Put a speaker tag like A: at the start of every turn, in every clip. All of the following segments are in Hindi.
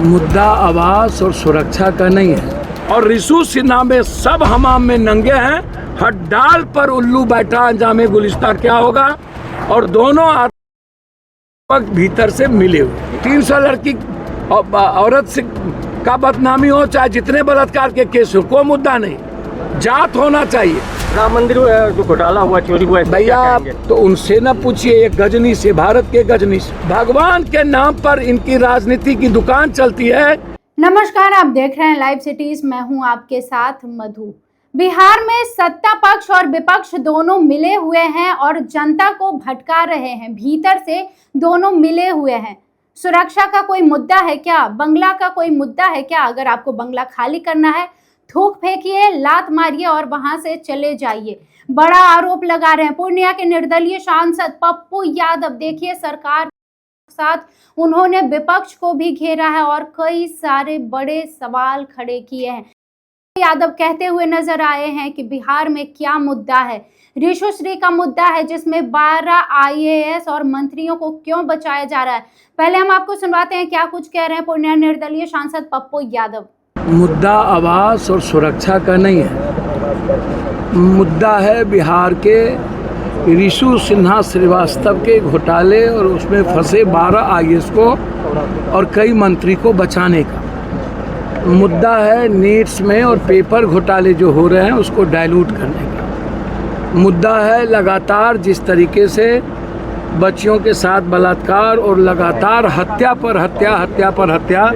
A: मुद्दा आवास और सुरक्षा का नहीं है। और रिशु सिन्हा में सब हमाम में नंगे हैं, हर डाल पर उल्लू बैठा अंजामे गुलिस्तां क्या होगा। और दोनों आतंक भीतर से मिले हुए 300 लड़की औरत से का बदनामी हो, चाहे जितने बलात्कार के केस हो, कोई मुद्दा नहीं, जात होना चाहिए।
B: राम मंदिर जो घोटाला हुआ, चोरी हुआ,
A: भैया तो उनसे न पूछिए, ये गजनी से, भारत के गजनी से, भगवान के नाम पर इनकी राजनीति की दुकान चलती है।
C: नमस्कार, आप देख रहे हैं लाइव सिटीज, मैं हूं आपके साथ मधु। बिहार में सत्ता पक्ष और विपक्ष दोनों मिले हुए हैं और जनता को भटका रहे हैं। भीतर से दोनों मिले हुए हैं। सुरक्षा का कोई मुद्दा है क्या? बंगला का कोई मुद्दा है क्या? अगर आपको बंगला खाली करना है, थूक फेंकिए, लात मारिए और वहां से चले जाइए। बड़ा आरोप लगा रहे हैं पूर्णिया के निर्दलीय सांसद पप्पू यादव। देखिए, सरकार के साथ उन्होंने विपक्ष को भी घेरा है और कई सारे बड़े सवाल खड़े किए हैं। यादव कहते हुए नजर आए हैं कि बिहार में क्या मुद्दा है। ऋषुश्री का मुद्दा है, जिसमें 12 IAS और मंत्रियों को क्यों बचाया जा रहा है। पहले हम आपको सुनवाते हैं क्या कुछ कह रहे हैं पूर्णिया निर्दलीय सांसद पप्पू यादव।
A: मुद्दा आवास और सुरक्षा का नहीं है, मुद्दा है बिहार के ऋषु सिन्हा श्रीवास्तव के घोटाले और उसमें फंसे 12 IAS को और कई मंत्री को बचाने का। मुद्दा है नीट्स में और पेपर घोटाले जो हो रहे हैं उसको डाइल्यूट करने का। मुद्दा है लगातार जिस तरीके से बच्चियों के साथ बलात्कार और लगातार हत्या पर हत्या,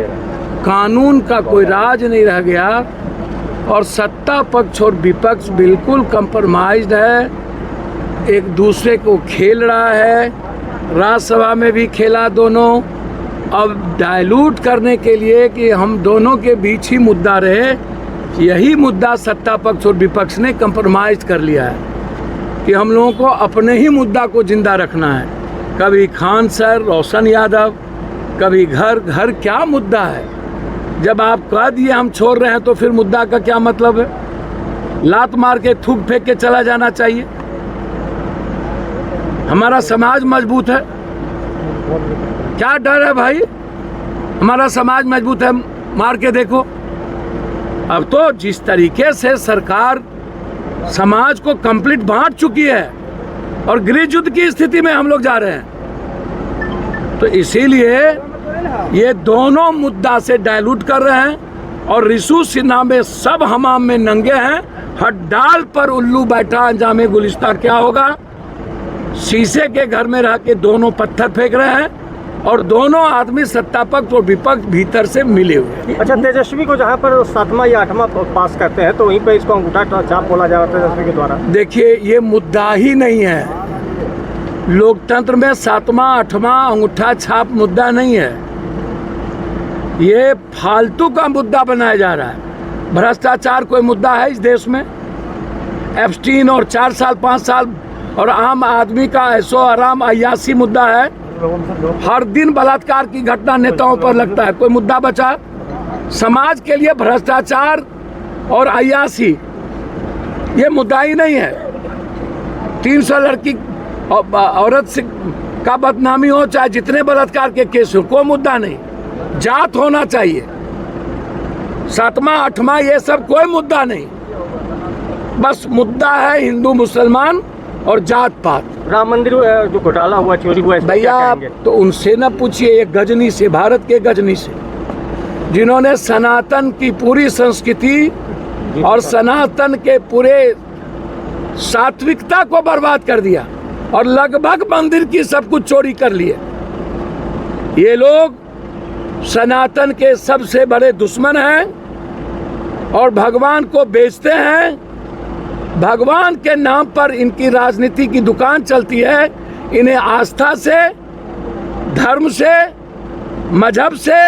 A: कानून का कोई राज नहीं रह गया और सत्ता पक्ष और विपक्ष बिल्कुल कंप्रोमाइज्ड है, एक दूसरे को खेल रहा है। राज्यसभा में भी खेला दोनों। अब डाइल्यूट करने के लिए कि हम दोनों के बीच ही मुद्दा रहे, यही मुद्दा सत्ता पक्ष और विपक्ष ने कंप्रोमाइज कर लिया है कि हम लोगों को अपने ही मुद्दा को जिंदा रखना है। कभी खान सर, रोशन यादव, कभी घर क्या मुद्दा है। जब आप कह दिए हम छोड़ रहे हैं तो फिर मुद्दा का क्या मतलब है? लात मार के थूक फेंक के चला जाना चाहिए। हमारा समाज मजबूत है, क्या डर है भाई? हमारा समाज मजबूत है, मार के देखो। अब तो जिस तरीके से सरकार समाज को कंप्लीट बांट चुकी है और गृह युद्ध की स्थिति में हम लोग जा रहे हैं, तो इसीलिए ये दोनों मुद्दा से डाइल्यूट कर रहे हैं। और ऋषु सिन्हा में सब हमाम में नंगे हैं, हर डाल पर उल्लू बैठा अंजामे गुलिस्तां क्या होगा। शीशे के घर में रह के दोनों पत्थर फेंक रहे हैं और दोनों आदमी सत्ता पक्ष और विपक्ष भीतर से मिले हुए।
B: अच्छा, तेजस्वी को जहाँ पर 7वां या 8वां पास करते हैं तो वहीं पर इसको अंगूठा छाप बोला जा रहा है तेजस्वी के द्वारा।
A: देखिए, ये मुद्दा ही नहीं है। लोकतंत्र में 7वां 8वां अंगूठा छाप मुद्दा नहीं है, ये फालतू का मुद्दा बनाया जा रहा है। भ्रष्टाचार कोई मुद्दा है इस देश में? एप्स्टीन और 4 साल 5 साल और आम आदमी का ऐशो आराम अय्यासी मुद्दा है। हर दिन बलात्कार की घटना नेताओं पर लगता है, कोई मुद्दा बचा? समाज के लिए भ्रष्टाचार और अय्यासी ये मुद्दा ही नहीं है। 300 लड़की औरत से का बदनामी हो, चाहे जितने बलात्कार के केस हो, कोई मुद्दा नहीं, जात होना चाहिए। 7वां 8वां ये सब कोई मुद्दा नहीं, बस मुद्दा है हिंदू मुसलमान और जात पात।
B: राम मंदिर जो घोटाला हुआ, चोरी हुआ,
A: भैया तो उनसे न पूछिए, ये गजनी से, भारत के गजनी से, जिन्होंने सनातन की पूरी संस्कृति और सनातन के पूरे सात्विकता को बर्बाद कर दिया और लगभग मंदिर की सब कुछ चोरी कर लिए। ये लोग सनातन के सबसे बड़े दुश्मन हैं और भगवान को बेचते हैं। भगवान के नाम पर इनकी राजनीति की दुकान चलती है। इन्हें आस्था से, धर्म से, मजहब से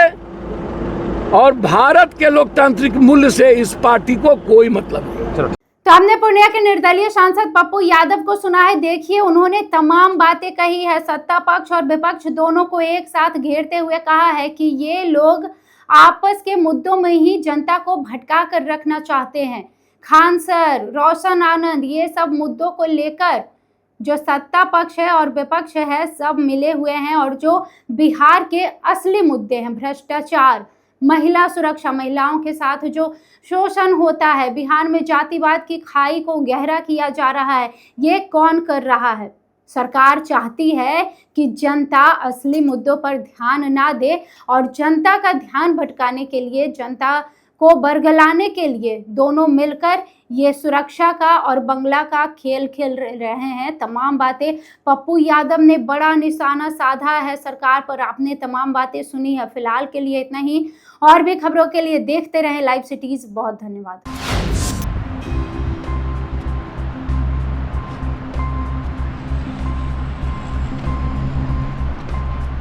A: और भारत के लोकतांत्रिक मूल्य से इस पार्टी को कोई मतलब नहीं।
C: तो हमने पूर्णिया के निर्दलीय सांसद पप्पू यादव को सुना है। देखिए, उन्होंने तमाम बातें कही है। सत्ता पक्ष और विपक्ष दोनों को एक साथ घेरते हुए कहा है कि ये लोग आपस के मुद्दों में ही जनता को भटका कर रखना चाहते हैं। खान सर, रोशन आनंद, ये सब मुद्दों को लेकर जो सत्ता पक्ष है और विपक्ष है, सब मिले हुए हैं और जो बिहार के असली मुद्दे हैं, भ्रष्टाचार, महिला सुरक्षा, महिलाओं के साथ जो शोषण होता है, बिहार में जातिवाद की खाई को गहरा किया जा रहा है, ये कौन कर रहा है? सरकार चाहती है कि जनता असली मुद्दों पर ध्यान ना दे और जनता का ध्यान भटकाने के लिए, जनता को बरगलाने के लिए दोनों मिलकर ये सुरक्षा का और बंगला का खेल खेल रहे हैं। तमाम बातें पप्पू यादव ने बड़ा निशाना साधा है सरकार पर। आपने तमाम बातें सुनी है। फिलहाल के लिए इतना ही। और भी खबरों के लिए देखते रहें लाइव सिटीज। बहुत धन्यवाद।